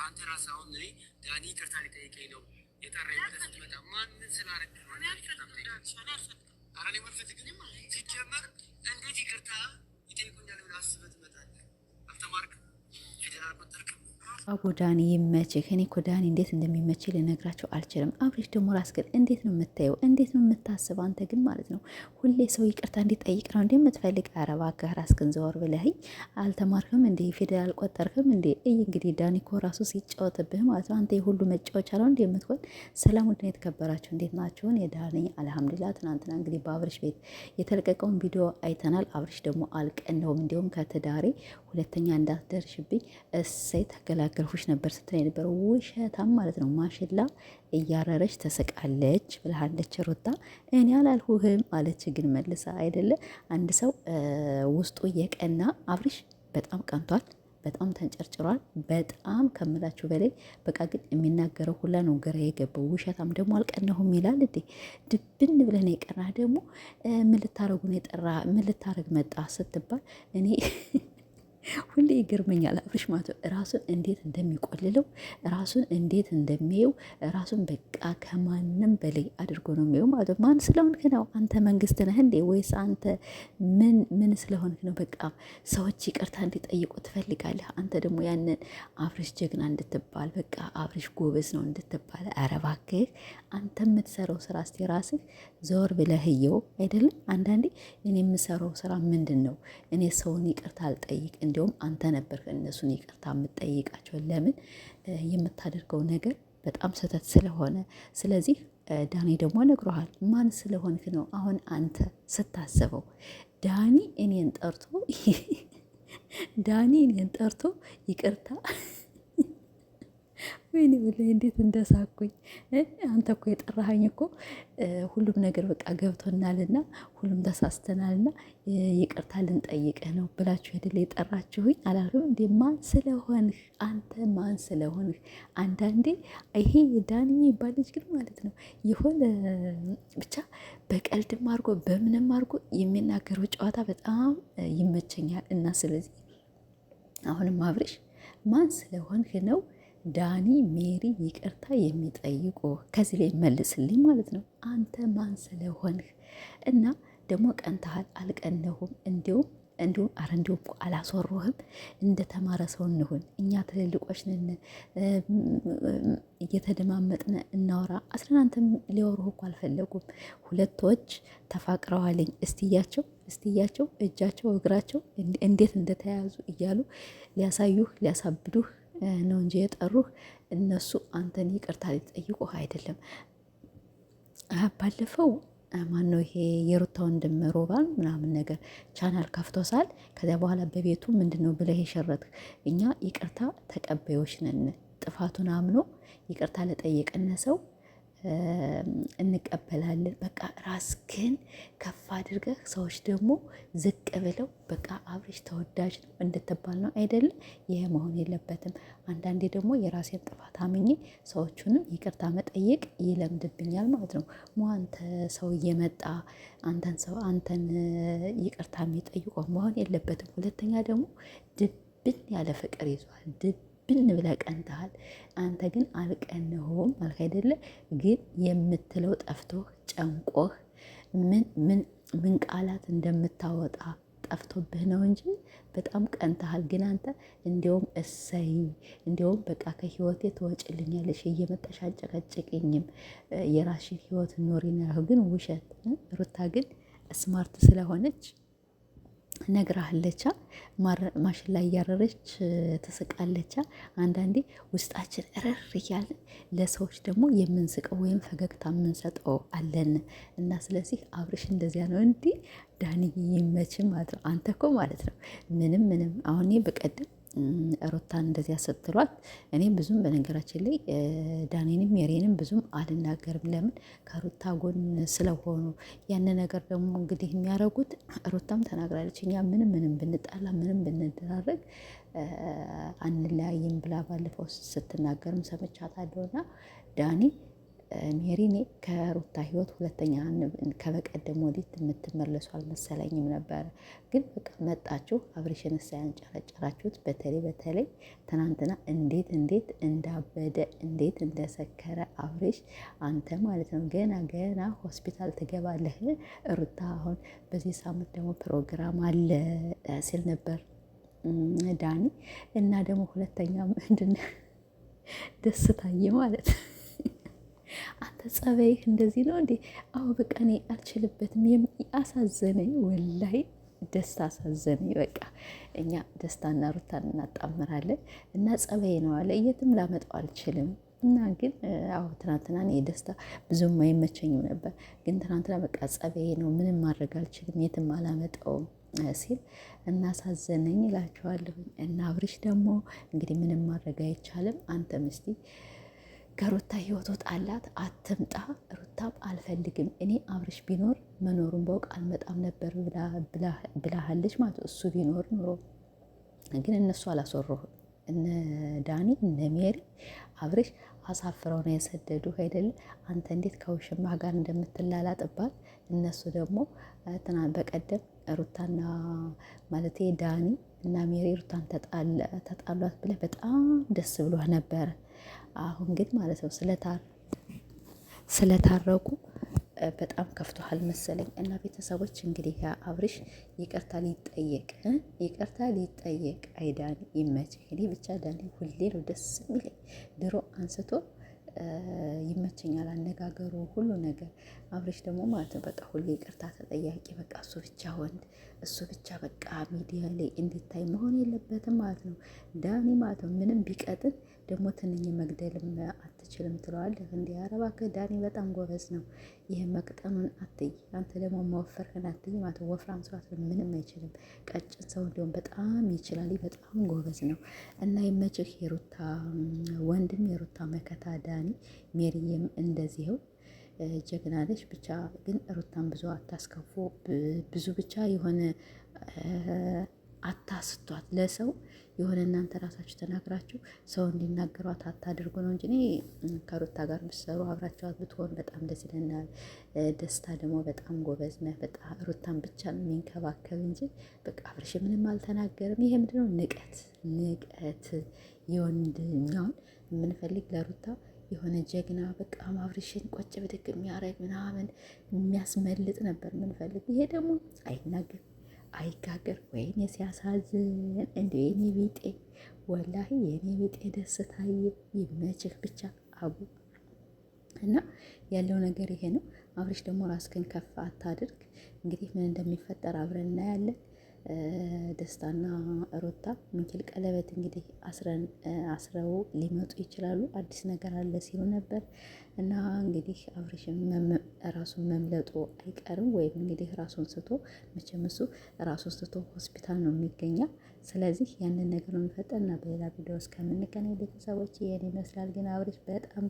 አንተ ራስህ አሁን እኔ ዳኒ ይቅርታ ሊጠይቀኝ ነው የጠራኝ ብለህ ስትመጣ ማንን ስላደረግ ነው? ኧረ እኔ አልፈልግም። ሲጀመር እንዴት ይቅርታ ይጠይቁኛል ብለህ አስበህ ትመጣለህ? አልተማርክም፣ ፊደል አልቆጠርክም። አቦ ዳኒ ይመችህ። እኔ እኮ ዳኒ እንዴት እንደሚመችህ ልነግራቸው አልችልም። አብሬሽ ደግሞ ራስ ግን እንዴት ነው የምታየው? እንዴት ነው የምታስበው? አንተ ግን ማለት ነው ሁሌ ሰው ይቅርታ እንዲጠይቅ ነው እንዴ የምትፈልግ? ኧረ እባክህ ራስህን ዘወር ብለህኝ። አልተማርክም እንዴ? ፊደል አልቆጠርክም እንዴ? እንግዲህ ዳኒ እኮ ራሱ ሲጫወትብህ ማለት ነው። አንተ የሁሉ መጫወቻ ነው እንዴ የምትሆን? ሰላም ውድ ነው የተከበራችሁ፣ እንዴት ናችሁን? የዳኒ አልሐምዱሊላህ። ትናንትና እንግዲህ በአብሬሽ ቤት የተለቀቀውን ቪዲዮ አይተናል። አብሬሽ ደግሞ አልቀነውም፣ እንዲሁም ከትዳሬ ሁለተኛ እንዳትደርሽብኝ እሰይ ተገላገልሁሽ ነበር ስትል የነበረው ውሸታም ማለት ነው። ማሽላ እያረረች ተስቃለች ብልሃለች ሩታ። እኔ አላልሁህም አለች ግን መልሳ አይደለ። አንድ ሰው ውስጡ የቀና አብርሽ በጣም ቀንቷል፣ በጣም ተንጨርጭሯል። በጣም ከምላችሁ በላይ በቃ ግን የሚናገረው ሁላ ነው ግራ የገባው። ውሸታም ደግሞ አልቀናሁም ይላል እንዴ! ድብን ብለን የቀና ደግሞ ምን ልታረጉ ነው የጠራ ምን ልታረግ መጣ ስትባል እኔ ሁሌ ይገርመኛል። አብርሽ ማለት ራሱን እንዴት እንደሚቆልለው ራሱን እንዴት እንደሚየው ራሱን በቃ ከማንም በላይ አድርጎ ነው የሚየው ማለት ነው። ማን ስለሆንክ ነው አንተ? መንግስት ነህ እንዴ? ወይስ አንተ ምን ስለሆንክ ነው? በቃ ሰዎች ይቅርታ እንዲጠይቁ ትፈልጋለህ። አንተ ደግሞ ያንን አብርሽ ጀግና እንድትባል በቃ አብርሽ ጎበዝ ነው እንድትባል። ኧረ እባክህ አንተ የምትሰራው ስራ እስቲ ራስህ ዘወር ብለህ እየው አይደለም። አንዳንዴ እኔ የምሰራው ስራ ምንድን ነው? እኔ ሰውን ይቅርታ አልጠይቅ። እንዲሁም አንተ ነበር እነሱን ይቅርታ የምትጠይቃቸው። ለምን? የምታደርገው ነገር በጣም ስህተት ስለሆነ። ስለዚህ ዳኒ ደግሞ ነግሮሃል። ማን ስለሆንክ ነው አሁን አንተ ስታስበው? ዳኒ እኔን ጠርቶ ይቅርታ ወይኔ ብላይ እንዴት እንደሳኩኝ። አንተ እኮ የጠራኸኝ እኮ ሁሉም ነገር በቃ ገብቶናልና ሁሉም ተሳስተናልና ይቅርታ ልንጠይቅህ ነው ብላችሁ አይደል የጠራችሁኝ አላልኩም እንዴ? ማን ስለሆንህ አንተ ማን ስለሆንህ? አንዳንዴ ይሄ ዳኒ የሚባል ልጅ ግን ማለት ነው የሆነ ብቻ በቀልድም አድርጎ በምንም አድርጎ የሚናገረው ጨዋታ በጣም ይመቸኛል። እና ስለዚህ አሁንም አብርሽ ማን ስለሆንህ ነው ዳኒ ሜሪ ይቅርታ የሚጠይቁ? ከዚህ ላይ መልስልኝ ማለት ነው። አንተ ማን ስለሆንህ? እና ደግሞ ቀንተሃል። አልቀነሁም እንዲሁም አረ እንዲሁም አላስወሩህም። እንደ ተማረ ሰው እንሁን እኛ ትልልቆች ነን። እየተደማመጥን እናወራ። አስረናንተም ሊወሩህ እኮ አልፈለጉም። ሁለቶች ተፋቅረዋልኝ እስትያቸው እጃቸው እግራቸው እንዴት እንደተያያዙ እያሉ ሊያሳዩህ ሊያሳብዱህ ነው እንጂ የጠሩህ እነሱ አንተን ይቅርታ ሊጠይቁህ አይደለም። ባለፈው ማነው ይሄ የሩታ ወንድም ሮባን ምናምን ነገር ቻናል ከፍቶሳል። ከዚያ በኋላ በቤቱ ምንድን ነው ብለህ የሸረትክ? እኛ ይቅርታ ተቀባዮች ነን። ጥፋቱን አምኖ ይቅርታ ለጠየቀነ ሰው እንቀበላለን። በቃ ራስህን ከፍ አድርገህ ሰዎች ደግሞ ዝቅ ብለው በቃ አብርሽ ተወዳጅ ነው እንድትባል ነው አይደለም። ይሄ መሆን የለበትም። አንዳንዴ ደግሞ የራሴን ጥፋት አምኜ ሰዎቹንም ይቅርታ መጠየቅ ይለምድብኛል ማለት ነው። አንተ ሰው እየመጣ አንተን ይቅርታ የሚጠይቀው መሆን የለበትም። ሁለተኛ ደግሞ ድብን ያለ ፍቅር ይዟል። ብን ብለህ ቀንተሃል። አንተ ግን አልቀንሁም አልክ አይደለ? ግን የምትለው ጠፍቶህ ጨንቆህ ምን ቃላት እንደምታወጣ ጠፍቶብህ ነው እንጂ በጣም ቀንተሃል። ግን አንተ እንዲያውም እሰይ እንዲያውም በቃ ከህይወቴ ትወጭልኛለሽ እየመጣሽ አጨቀጭቅኝም የራስሽን ህይወት ኖሪ ነው። ግን ውሸት። ሩታ ግን ስማርት ስለሆነች ነግራለቻ። ማሽን ላይ እያረረች ትስቃለቻ። አንዳንዴ ውስጣችን እረር እያለ ለሰዎች ደግሞ የምንስቀው ወይም ፈገግታ የምንሰጠው አለን። እና ስለዚህ አብርሽ እንደዚያ ነው። እንዲህ ዳኒ ይመችም ማለት ነው። አንተ እኮ ማለት ነው ምንም አሁን በቀደም ሩታን እንደዚያ ስትሏት እኔ ብዙም በነገራችን ላይ ዳኒንም የሬንም ብዙም አልናገርም። ለምን? ከሩታ ጎን ስለሆኑ። ያን ነገር ደግሞ እንግዲህ የሚያደርጉት ሩታም ተናግራለች። እኛ ምንም ብንጣላ ምንም ብንደራረግ አንለያይም ብላ ባለፈው ስትናገርም ሰምቻታለሁና ዳኒ ሜሪኔ ከሩታ ህይወት ሁለተኛ ከበቀደም ወዲት የምትመለሱ አልመሰለኝም ነበረ። ግን በቃ መጣችሁ አብርሽን ሳያንጨረጨራችሁት። በተለይ ትናንትና እንዴት እንዳበደ እንዴት እንደሰከረ አብርሽ አንተ ማለት ነው። ገና ሆስፒታል ትገባለህ። ሩታ አሁን በዚህ ሳምንት ደግሞ ፕሮግራም አለ ሲል ነበር ዳኒ። እና ደግሞ ሁለተኛ ምንድን ደስታዬ ማለት አንተ ጸባይህ እንደዚህ ነው እንዴ? አዎ በቃ እኔ አልችልበትም። አሳዘነኝ ወላይ ደስታ አሳዘነኝ። በቃ እኛ ደስታና ሩታን እናጣምራለን እና ጸባይ ነው አለ የትም ላመጣው አልችልም። እና ግን አዎ ትናንትና እኔ ደስታ ብዙም አይመቸኝም ነበር። ግን ትናንትና በቃ ጸባይ ነው ምንም ማድረግ አልችልም የትም አላመጣውም ሲል እናሳዘነኝ እላቸዋለሁ። እና አብርሽ ደግሞ እንግዲህ ምንም ማድረግ አይቻልም። አንተ ምስቲ ከሩታ ህይወት ወጣላት፣ አትምጣ። ሩታም አልፈልግም እኔ አብርሽ ቢኖር መኖሩን ባውቅ አልመጣም ነበር ብላሃለች ማለት እሱ ቢኖር ኑሮ። ግን እነሱ አላስወሩህም። እነ ዳኒ እነ ሜሪ አብርሽ አሳፍረው ነው የሰደዱ አይደለ? አንተ እንዴት ከውሽማ ጋር እንደምትላላጥባት እነሱ ደግሞ በቀደም ሩታና ማለት ዳኒ እና ሜሪ ሩታን ተጣሏት ብለህ በጣም ደስ ብሎህ ነበረ። አሁን ግን ማለት ነው ስለታረቁ በጣም ከፍቶሃል መሰለኝ። እና ቤተሰቦች እንግዲህ አብርሽ ይቅርታ ሊጠየቅ አይዳኒ ይመችህ። እኔ ብቻ ዳኒ ሁሌ ነው ደስ የሚለኝ ድሮ አንስቶ ይመቸኛል አነጋገሩ ሁሉ ነገር። አብርሽ ደግሞ ማለት ነው በቃ ሁሌ ይቅርታ ተጠያቂ በቃ እሱ ብቻ ወንድ እሱ ብቻ በቃ ሚዲያ ላይ እንዲታይ መሆን የለበትም ማለት ነው። ዳኒ ማለት ነው ምንም ቢቀጥን ደግሞ ትንኝ መግደልም አትችልም ትለዋለህ። እንዲ ኧረ እባክህ ዳኒ በጣም ጎበዝ ነው። ይህ መቅጠኑን አትይ፣ አንተ ደግሞ መወፈርህን አትይ ማለት ነው። ወፍራም ሰው ምንም አይችልም። ቀጭን ሰው እንዲሁም በጣም ይችላል። በጣም ጎበዝ ነው። እና ይመችህ የሩታ ወንድም የሩታ መከታ ዳኒ። ሜሪዬም እንደዚህው ጀግና ነሽ። ብቻ ግን ሩታን ብዙ አታስከፉ። ብዙ ብቻ የሆነ አታስቷት ለሰው የሆነ እናንተ ራሳችሁ ተናግራችሁ ሰው እንዲናገሯት አታድርጉ ነው እንጂ ከሩታ ጋር ብትሰሩ አብራችኋት ብትሆን በጣም ደስ ይለናል። ደስታ ደግሞ በጣም ጎበዝ ነህ። በጣም ሩታን ብቻ ነው የሚንከባከብ እንጂ በቃ አብርሽ ምንም አልተናገርም። ይሄ ምንድነው? ንቀት የወንድኛውን የምንፈልግ ለሩታ የሆነ ጀግና በቃ አብርሽን ቆጭ ብድግ የሚያረግ ምናምን የሚያስመልጥ ነበር የምንፈልግ። ይሄ ደግሞ አይናገር አይጋገር። ወይኔ ሲያሳዝን! እንደ የኔ ቢጤ ወላሂ የኔ ቢጤ ደስታዬ ይመችህ ብቻ አቡ። እና ያለው ነገር ይሄ ነው። አብርሽ ደግሞ ራስህን ከፍ አታድርግ። እንግዲህ ምን እንደሚፈጠር አብረን እናያለን። ደስታና ሩታ ሚኪል ቀለበት እንግዲህ አስረው ሊመጡ ይችላሉ። አዲስ ነገር አለ ሲሉ ነበር። እና እንግዲህ አብርሽም ራሱን መምለጡ አይቀርም። ወይም እንግዲህ ራሱን ስቶ መቼም እሱ ራሱን ስቶ ሆስፒታል ነው የሚገኘው። ስለዚህ ያንን ነገር ነው የሚፈጠር እና በሌላ ቪዲዮ እስከምንገናኝ ቤተሰቦች ይሄን ይመስላል። ግን አብርሽ በጣም